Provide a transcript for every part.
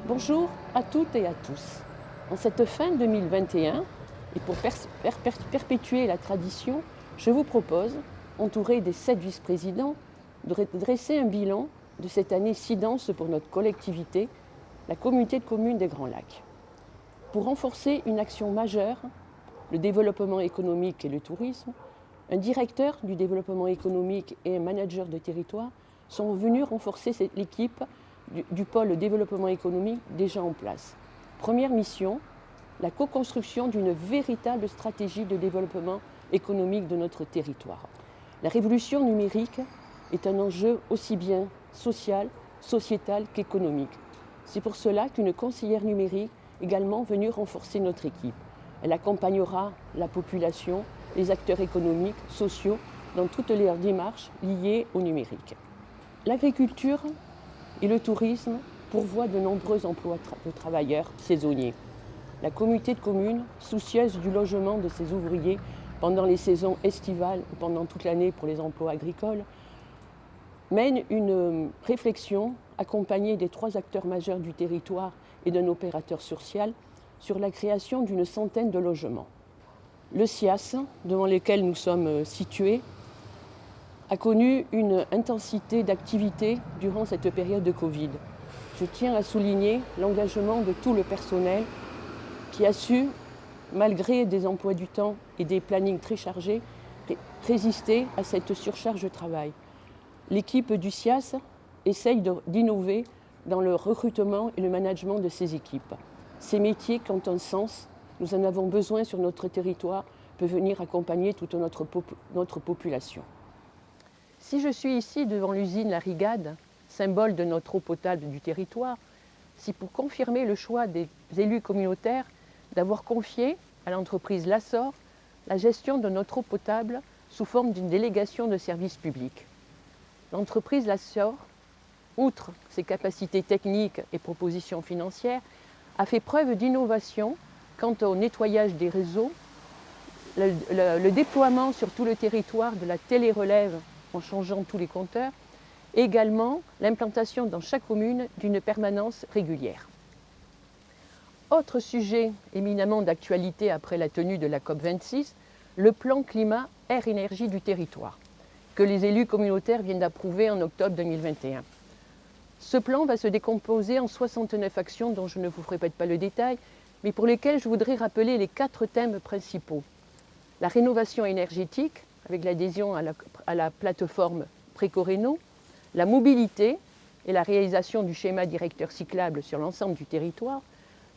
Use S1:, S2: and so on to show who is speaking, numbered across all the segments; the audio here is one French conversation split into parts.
S1: Bonjour à toutes et à tous. En cette fin 2021, et pour perpétuer la tradition, je vous propose, entouré des 7 vice-présidents, de dresser un bilan de cette année si dense pour notre collectivité, la communauté de communes des Grands Lacs. Pour renforcer une action majeure, le développement économique et le tourisme, un directeur du développement économique et un manager de territoire sont venus renforcer l'équipe du pôle développement économique déjà en place. Première mission, la co-construction d'une véritable stratégie de développement économique de notre territoire. La révolution numérique est un enjeu aussi bien social, sociétal qu'économique. C'est pour cela qu'une conseillère numérique est également venue renforcer notre équipe. Elle accompagnera la population, les acteurs économiques, sociaux, dans toutes leurs démarches liées au numérique. L'agriculture et le tourisme pourvoient de nombreux emplois de travailleurs saisonniers. La communauté de communes, soucieuse du logement de ses ouvriers pendant les saisons estivales ou pendant toute l'année pour les emplois agricoles, mène une réflexion accompagnée des 3 acteurs majeurs du territoire et d'un opérateur social sur la création d'une centaine de logements. Le SIAS, devant lequel nous sommes situés, a connu une intensité d'activité durant cette période de Covid. Je tiens à souligner l'engagement de tout le personnel qui a su, malgré des emplois du temps et des plannings très chargés, résister à cette surcharge de travail. L'équipe du SIAS essaye d'innover dans le recrutement et le management de ses équipes. Ces métiers qui ont un sens, nous en avons besoin sur notre territoire, peuvent venir accompagner toute notre population. Si je suis ici devant l'usine La Rigade, symbole de notre eau potable du territoire, c'est pour confirmer le choix des élus communautaires d'avoir confié à l'entreprise Lassor la gestion de notre eau potable sous forme d'une délégation de service public. L'entreprise Lassor, outre ses capacités techniques et propositions financières, a fait preuve d'innovation quant au nettoyage des réseaux, le déploiement sur tout le territoire de la télérelève en changeant tous les compteurs, et également l'implantation dans chaque commune d'une permanence régulière. Autre sujet éminemment d'actualité après la tenue de la COP26, le plan climat-air-énergie du territoire, que les élus communautaires viennent d'approuver en octobre 2021. Ce plan va se décomposer en 69 actions dont je ne vous répète pas le détail, mais pour lesquelles je voudrais rappeler les 4 thèmes principaux. La rénovation énergétique, avec l'adhésion à la plateforme Précoréno, la mobilité et la réalisation du schéma directeur cyclable sur l'ensemble du territoire,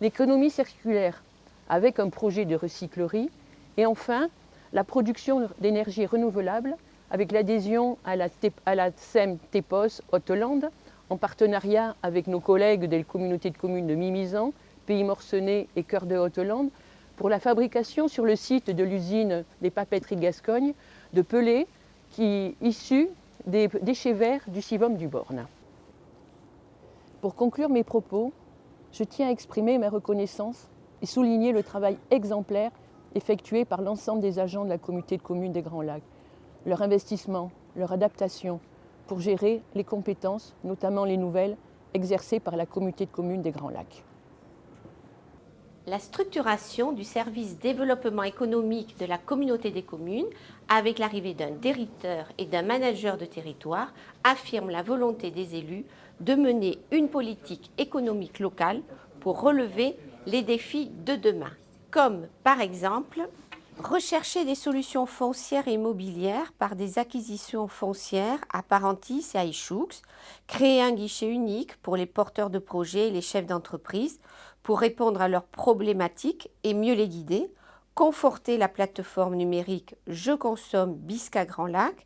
S1: l'économie circulaire, avec un projet de recyclerie, et enfin la production d'énergie renouvelable, avec l'adhésion à la SEM TEPOS Haute-Lande, en partenariat avec nos collègues des communautés de communes de Mimizan, Pays Morcenay et Cœur de Haute-Lande, pour la fabrication sur le site de l'usine des papeteries Gascogne de pellets issus des déchets verts du Sivom du Born. Pour conclure mes propos, je tiens à exprimer ma reconnaissance et souligner le travail exemplaire effectué par l'ensemble des agents de la communauté de communes des Grands Lacs, leur investissement, leur adaptation pour gérer les compétences, notamment les nouvelles, exercées par la communauté de communes des Grands Lacs.
S2: La structuration du service développement économique de la communauté des communes, avec l'arrivée d'un directeur et d'un manager de territoire, affirme la volonté des élus de mener une politique économique locale pour relever les défis de demain, comme par exemple rechercher des solutions foncières et immobilières par des acquisitions foncières à Parentis et à Échoux, créer un guichet unique pour les porteurs de projets et les chefs d'entreprise pour répondre à leurs problématiques et mieux les guider, conforter la plateforme numérique Je consomme Bisca Grand Lac,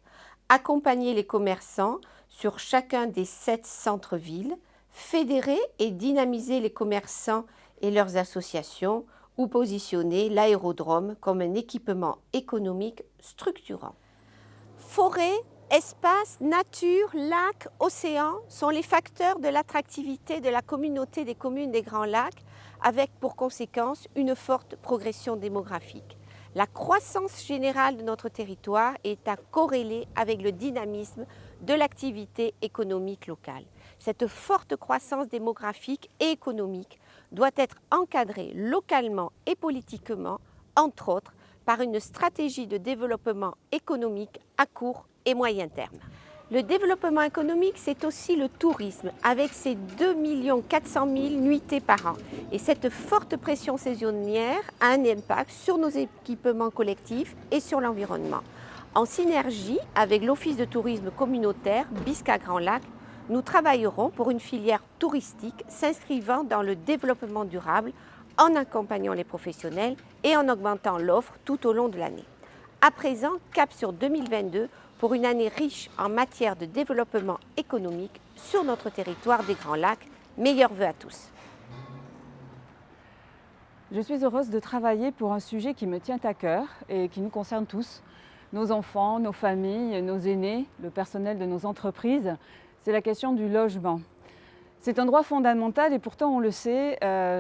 S2: accompagner les commerçants sur chacun des 7 centres-villes, fédérer et dynamiser les commerçants et leurs associations, ou positionner l'aérodrome comme un équipement économique structurant. Forêt, espace, nature, lacs, océans sont les facteurs de l'attractivité de la communauté des communes des Grands Lacs, avec pour conséquence une forte progression démographique. La croissance générale de notre territoire est à corréler avec le dynamisme de l'activité économique locale. Cette forte croissance démographique et économique doit être encadrée localement et politiquement, entre autres, par une stratégie de développement économique à court et moyen terme. Le développement économique, c'est aussi le tourisme, avec ses 2 400 000 nuitées par an. Et cette forte pression saisonnière a un impact sur nos équipements collectifs et sur l'environnement. En synergie avec l'Office de tourisme communautaire Bisca Grand Lac, nous travaillerons pour une filière touristique s'inscrivant dans le développement durable en accompagnant les professionnels et en augmentant l'offre tout au long de l'année. À présent, cap sur 2022 pour une année riche en matière de développement économique sur notre territoire des Grands Lacs. Meilleurs vœux à tous.
S3: Je suis heureuse de travailler pour un sujet qui me tient à cœur et qui nous concerne tous, nos enfants, nos familles, nos aînés, le personnel de nos entreprises. C'est la question du logement. C'est un droit fondamental et pourtant on le sait,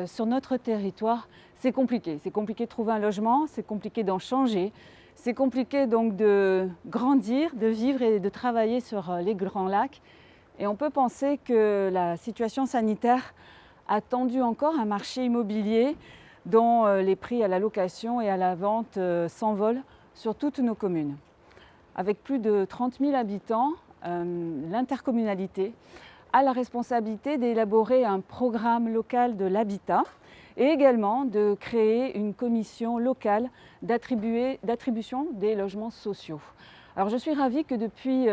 S3: sur notre territoire, c'est compliqué. C'est compliqué de trouver un logement, c'est compliqué d'en changer. C'est compliqué donc de grandir, de vivre et de travailler sur les Grands Lacs. Et on peut penser que la situation sanitaire a tendu encore un marché immobilier dont les prix à la location et à la vente s'envolent sur toutes nos communes. Avec plus de 30 000 habitants, l'intercommunalité a la responsabilité d'élaborer un programme local de l'habitat et également de créer une commission locale d'attribution des logements sociaux. Alors je suis ravie que depuis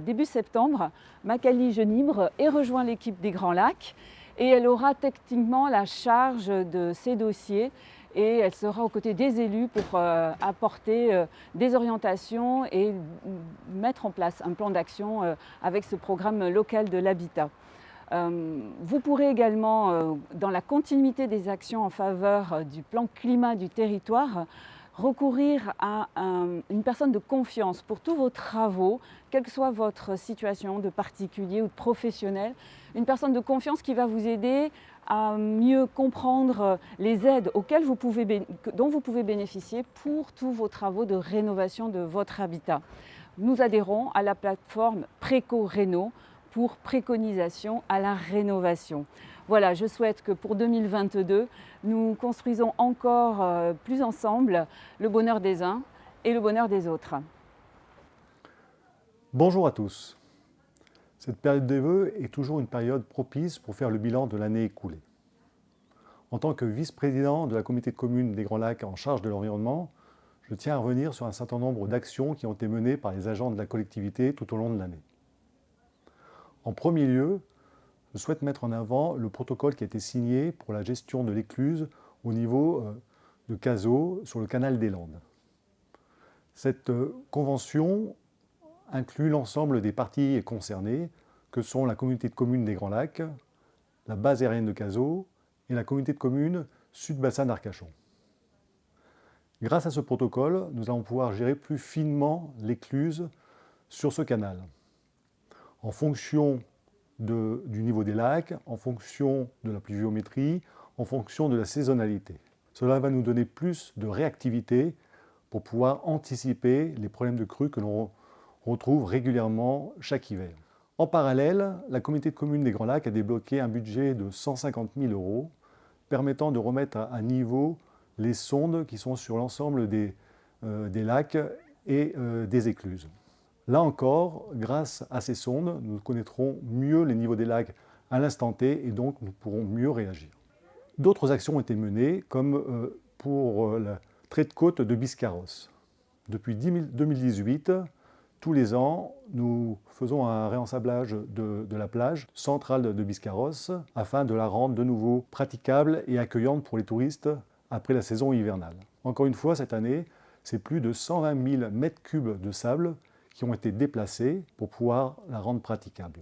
S3: début septembre, Makali Genibre ait rejoint l'équipe des Grands Lacs et elle aura techniquement la charge de ces dossiers et elle sera aux côtés des élus pour apporter des orientations et mettre en place un plan d'action avec ce programme local de l'habitat. Vous pourrez également, dans la continuité des actions en faveur du plan climat du territoire, recourir à une personne de confiance pour tous vos travaux, quelle que soit votre situation de particulier ou de professionnel. Une personne de confiance qui va vous aider à mieux comprendre les aides dont vous pouvez bénéficier pour tous vos travaux de rénovation de votre habitat. Nous adhérons à la plateforme Préco-Réno pour préconisation à la rénovation. Voilà, je souhaite que pour 2022, nous construisons encore plus ensemble le bonheur des uns et le bonheur des autres.
S4: Bonjour à tous. Cette période des vœux est toujours une période propice pour faire le bilan de l'année écoulée. En tant que vice-président de la communauté de communes des Grands Lacs en charge de l'environnement, je tiens à revenir sur un certain nombre d'actions qui ont été menées par les agents de la collectivité tout au long de l'année. En premier lieu, je souhaite mettre en avant le protocole qui a été signé pour la gestion de l'écluse au niveau de Cazaux sur le canal des Landes. Cette convention inclut l'ensemble des parties concernées, que sont la communauté de communes des Grands Lacs, la base aérienne de Cazaux et la communauté de communes Sud-Bassin d'Arcachon. Grâce à ce protocole, nous allons pouvoir gérer plus finement l'écluse sur ce canal. En fonction du niveau des lacs, en fonction de la pluviométrie, en fonction de la saisonnalité. Cela va nous donner plus de réactivité pour pouvoir anticiper les problèmes de crue que l'on retrouve régulièrement chaque hiver. En parallèle, la communauté de communes des Grands Lacs a débloqué un budget de 150 000 € permettant de remettre à niveau les sondes qui sont sur l'ensemble des lacs et des écluses. Là encore, grâce à ces sondes, nous connaîtrons mieux les niveaux des lacs à l'instant T et donc nous pourrons mieux réagir. D'autres actions ont été menées, comme pour le trait de côte de Biscarrosse. Depuis 2018, tous les ans, nous faisons un réensablage de la plage centrale de Biscarrosse afin de la rendre de nouveau praticable et accueillante pour les touristes après la saison hivernale. Encore une fois, cette année, c'est plus de 120 000 mètres cubes de sable qui ont été déplacés pour pouvoir la rendre praticable.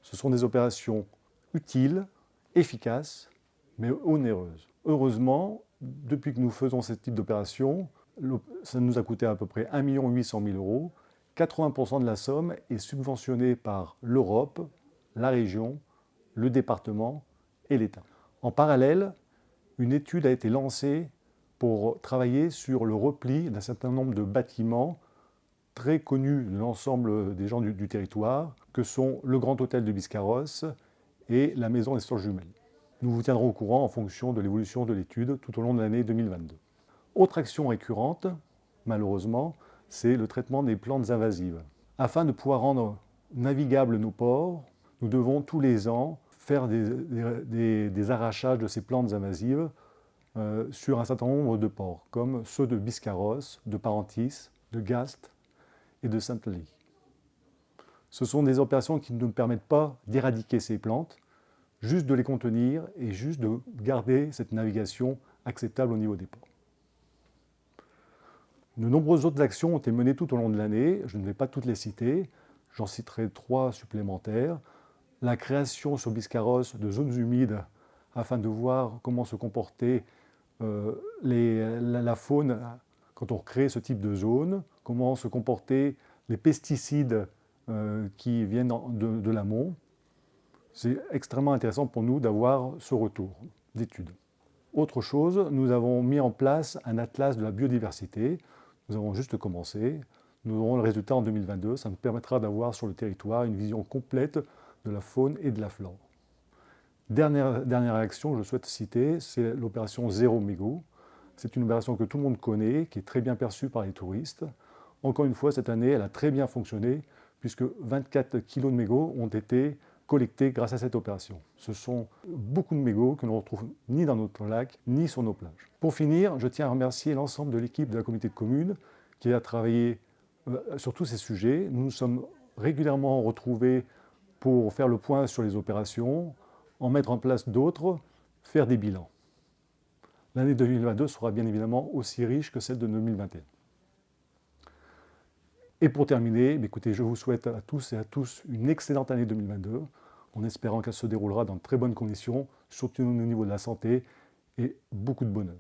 S4: Ce sont des opérations utiles, efficaces, mais onéreuses. Heureusement, depuis que nous faisons ce type d'opération, ça nous a coûté à peu près 1 800 000 €. 80% de la somme est subventionnée par l'Europe, la région, le département et l'État. En parallèle, une étude a été lancée pour travailler sur le repli d'un certain nombre de bâtiments très connus de l'ensemble des gens du territoire, que sont le Grand Hôtel de Biscarrosse et la Maison des Sœurs Jumelles. Nous vous tiendrons au courant en fonction de l'évolution de l'étude tout au long de l'année 2022. Autre action récurrente, malheureusement, c'est le traitement des plantes invasives. Afin de pouvoir rendre navigables nos ports, nous devons tous les ans faire des arrachages de ces plantes invasives sur un certain nombre de ports, comme ceux de Biscarrosse, de Parentis, de Gast et de Sainte-Lée. Ce sont des opérations qui ne nous permettent pas d'éradiquer ces plantes, juste de les contenir et juste de garder cette navigation acceptable au niveau des ports. De nombreuses autres actions ont été menées tout au long de l'année, je ne vais pas toutes les citer, j'en citerai 3 supplémentaires. La création sur Biscarrosse de zones humides afin de voir comment se comportait la faune quand on crée ce type de zone, comment se comportaient les pesticides qui viennent de l'amont. C'est extrêmement intéressant pour nous d'avoir ce retour d'études. Autre chose, nous avons mis en place un atlas de la biodiversité. Nous avons juste commencé. Nous aurons le résultat en 2022. Ça nous permettra d'avoir sur le territoire une vision complète de la faune et de la flore. Dernière action que je souhaite citer, c'est l'opération Zéro Mégot. C'est une opération que tout le monde connaît, qui est très bien perçue par les touristes. Encore une fois, cette année, elle a très bien fonctionné, puisque 24 kilos de mégots ont été collectés grâce à cette opération. Ce sont beaucoup de mégots que l'on ne retrouve ni dans notre lac, ni sur nos plages. Pour finir, je tiens à remercier l'ensemble de l'équipe de la communauté de communes qui a travaillé sur tous ces sujets. Nous nous sommes régulièrement retrouvés pour faire le point sur les opérations, en mettre en place d'autres, faire des bilans. L'année 2022 sera bien évidemment aussi riche que celle de 2021. Et pour terminer, écoutez, je vous souhaite à tous et à tous une excellente année 2022, en espérant qu'elle se déroulera dans de très bonnes conditions, surtout au niveau de la santé, et beaucoup de bonheur.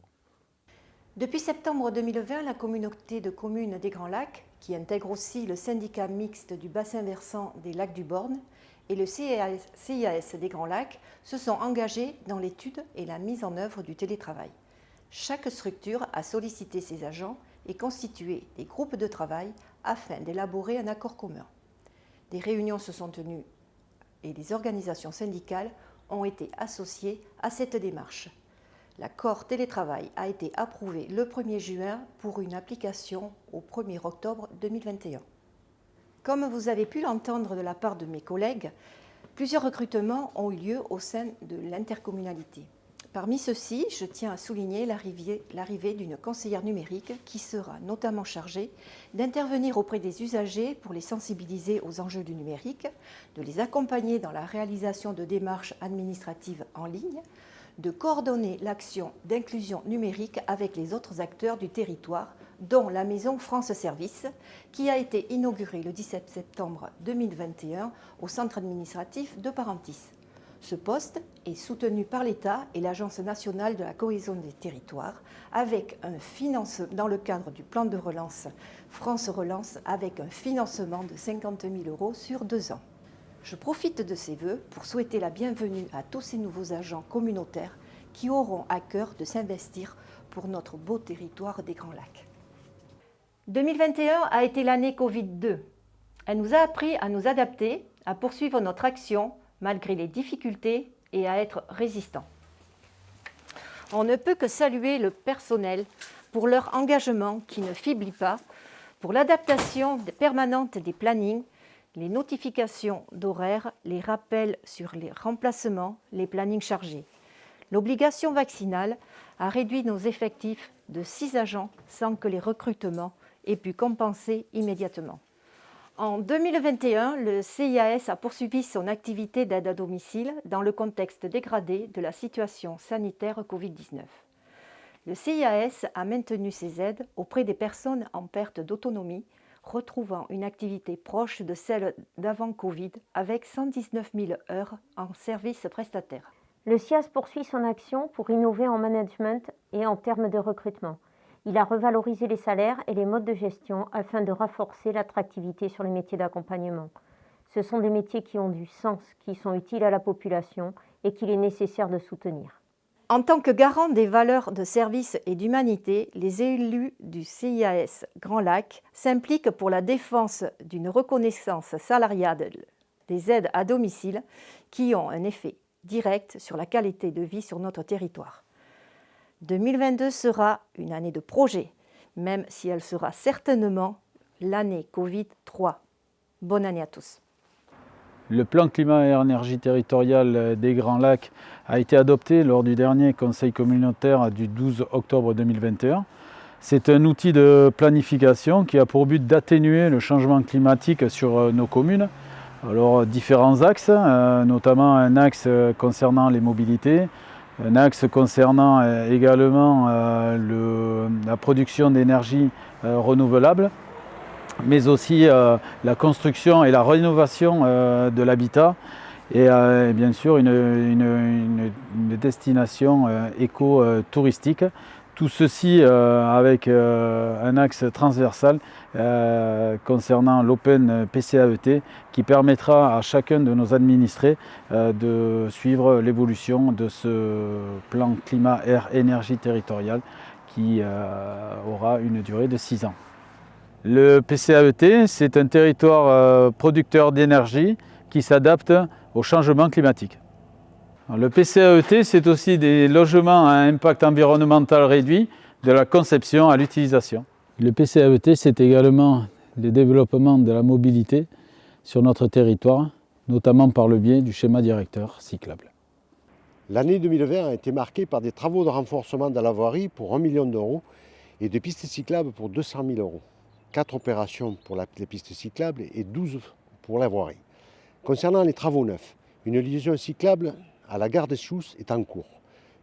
S5: Depuis septembre 2020, la communauté de communes des Grands Lacs, qui intègre aussi le syndicat mixte du bassin versant des lacs du Born et le CIAS des Grands Lacs, se sont engagés dans l'étude et la mise en œuvre du télétravail. Chaque structure a sollicité ses agents et constitué des groupes de travail afin d'élaborer un accord commun. Des réunions se sont tenues et les organisations syndicales ont été associées à cette démarche. L'accord télétravail a été approuvé le 1er juin pour une application au 1er octobre 2021. Comme vous avez pu l'entendre de la part de mes collègues, plusieurs recrutements ont eu lieu au sein de l'intercommunalité. Parmi ceux-ci, je tiens à souligner l'arrivée d'une conseillère numérique qui sera notamment chargée d'intervenir auprès des usagers pour les sensibiliser aux enjeux du numérique, de les accompagner dans la réalisation de démarches administratives en ligne, de coordonner l'action d'inclusion numérique avec les autres acteurs du territoire, dont la Maison France Service, qui a été inaugurée le 17 septembre 2021 au centre administratif de Parentis. Ce poste est soutenu par l'État et l'Agence nationale de la cohésion des territoires avec dans le cadre du plan de relance France Relance avec un financement de 50 000 € sur 2 ans. Je profite de ces vœux pour souhaiter la bienvenue à tous ces nouveaux agents communautaires qui auront à cœur de s'investir pour notre beau territoire des Grands Lacs. 2021 a été l'année Covid-2. Elle nous a appris à nous adapter, à poursuivre notre action malgré les difficultés et à être résistants. On ne peut que saluer le personnel pour leur engagement qui ne faiblit pas, pour l'adaptation permanente des plannings, les notifications d'horaires, les rappels sur les remplacements, les plannings chargés. L'obligation vaccinale a réduit nos effectifs de 6 agents sans que les recrutements aient pu compenser immédiatement. En 2021, le CIAS a poursuivi son activité d'aide à domicile dans le contexte dégradé de la situation sanitaire Covid-19. Le CIAS a maintenu ses aides auprès des personnes en perte d'autonomie, retrouvant une activité proche de celle d'avant Covid avec 119 000 heures en service prestataire.
S6: Le CIAS poursuit son action pour innover en management et en termes de recrutement. Il a revalorisé les salaires et les modes de gestion afin de renforcer l'attractivité sur les métiers d'accompagnement. Ce sont des métiers qui ont du sens, qui sont utiles à la population et qu'il est nécessaire de soutenir.
S5: En tant que garant des valeurs de service et d'humanité, les élus du CIAS Grand Lac s'impliquent pour la défense d'une reconnaissance salariale des aides à domicile qui ont un effet direct sur la qualité de vie sur notre territoire. 2022 sera une année de projet, même si elle sera certainement l'année Covid-3. Bonne année à tous.
S7: Le plan climat et énergie territoriale des Grands Lacs a été adopté lors du dernier conseil communautaire du 12 octobre 2021. C'est un outil de planification qui a pour but d'atténuer le changement climatique sur nos communes. Alors différents axes, notamment un axe concernant les mobilités, un axe concernant également la production d'énergie renouvelable, mais aussi la construction et la rénovation de l'habitat et bien sûr une destination éco-touristique. Tout ceci avec un axe transversal concernant l'Open PCAET qui permettra à chacun de nos administrés de suivre l'évolution de ce plan climat, air, énergie territoriale qui aura une durée de 6 ans. Le PCAET, c'est un territoire producteur d'énergie qui s'adapte au changement climatique. Le PCAET, c'est aussi des logements à impact environnemental réduit, de la conception à l'utilisation. Le PCAET, c'est également le développement de la mobilité sur notre territoire, notamment par le biais du schéma directeur cyclable.
S8: L'année 2020 a été marquée par des travaux de renforcement de la voirie pour 1 million d'euros et de pistes cyclables pour 200 000 euros. 4 opérations pour les pistes cyclables et 12 pour la voirie. Concernant les travaux neufs, une liaison cyclable à la gare des Chousses est en cours,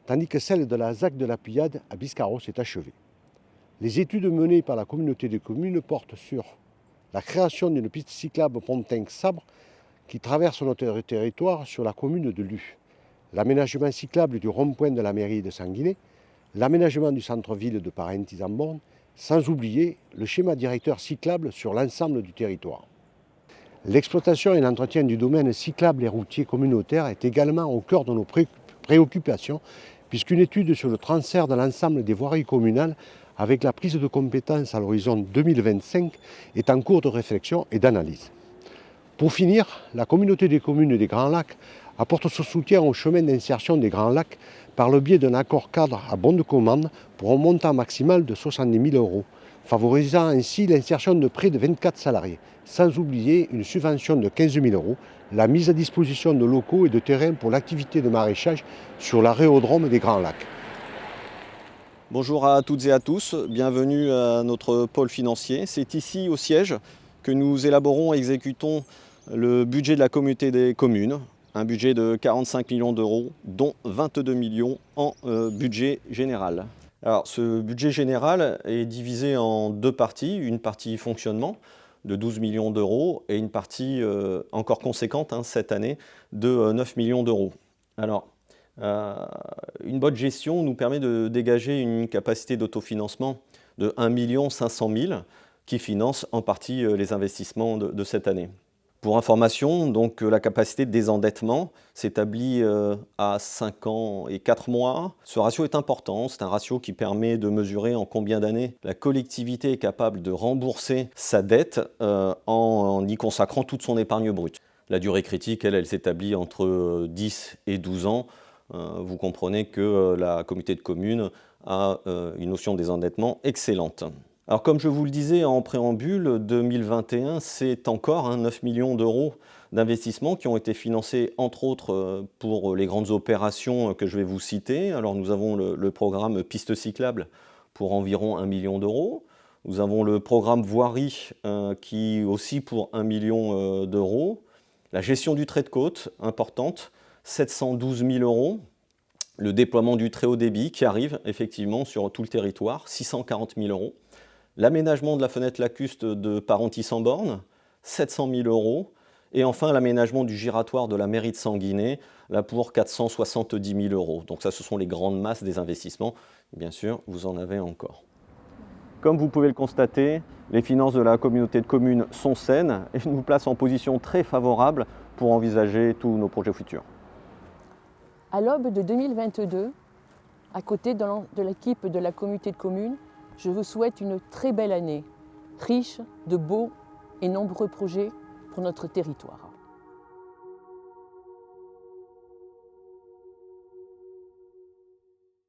S8: tandis que celle de la ZAC de la Puyade à Biscarrosse est achevée. Les études menées par la communauté de communes portent sur la création d'une piste cyclable Pontin-Sabre qui traverse notre territoire sur la commune de Lus, l'aménagement cyclable du rond-point de la mairie de Sanguinet, l'aménagement du centre-ville de Parentis-en-Born, sans oublier le schéma directeur cyclable sur l'ensemble du territoire. L'exploitation et l'entretien du domaine cyclable et routier communautaire est également au cœur de nos préoccupations, puisqu'une étude sur le transfert de l'ensemble des voiries communales avec la prise de compétences à l'horizon 2025 est en cours de réflexion et d'analyse. Pour finir, la communauté des communes des Grands Lacs apporte son soutien au chemin d'insertion des Grands Lacs par le biais d'un accord cadre à bon de commande pour un montant maximal de 70 000 euros, favorisant ainsi l'insertion de près de 24 salariés, sans oublier une subvention de 15 000 euros, la mise à disposition de locaux et de terrains pour l'activité de maraîchage sur l'aréodrome des Grands Lacs.
S9: Bonjour à toutes et à tous, bienvenue à notre pôle financier. C'est ici au siège que nous élaborons et exécutons le budget de la communauté des communes, un budget de 45 millions d'euros, dont 22 millions en budget général. Alors, ce budget général est divisé en 2 parties, une partie fonctionnement de 12 millions d'euros et une partie encore conséquente cette année de 9 millions d'euros. Alors, une bonne gestion nous permet de dégager une capacité d'autofinancement de 1 500 000 qui finance en partie les investissements de cette année. Pour information, donc, la capacité de désendettement s'établit à 5 ans et 4 mois. Ce ratio est important, c'est un ratio qui permet de mesurer en combien d'années la collectivité est capable de rembourser sa dette en y consacrant toute son épargne brute. La durée critique, elle s'établit entre 10 et 12 ans. Vous comprenez que la communauté de communes a une notion de désendettement excellente. Alors comme je vous le disais en préambule, 2021, c'est encore 9 millions d'euros d'investissements qui ont été financés entre autres pour les grandes opérations que je vais vous citer. Alors nous avons le programme Pistes cyclables pour environ 1 million d'euros. Nous avons le programme Voirie qui aussi pour 1 million d'euros. La gestion du trait de côte, importante, 712 000 euros. Le déploiement du très haut débit qui arrive effectivement sur tout le territoire, 640 000 euros. L'aménagement de la fenêtre lacustre de Parentis-en-Born, 700 000 euros. Et enfin, l'aménagement du giratoire de la mairie de Sanguinet, là pour 470 000 euros. Donc ça, ce sont les grandes masses des investissements. Bien sûr, vous en avez encore. Comme vous pouvez le constater, les finances de la communauté de communes sont saines et nous placent en position très favorable pour envisager tous nos projets futurs.
S1: À l'aube de 2022, À côté de l'équipe de la communauté de communes, je vous souhaite une très belle année, riche de beaux et nombreux projets pour notre territoire.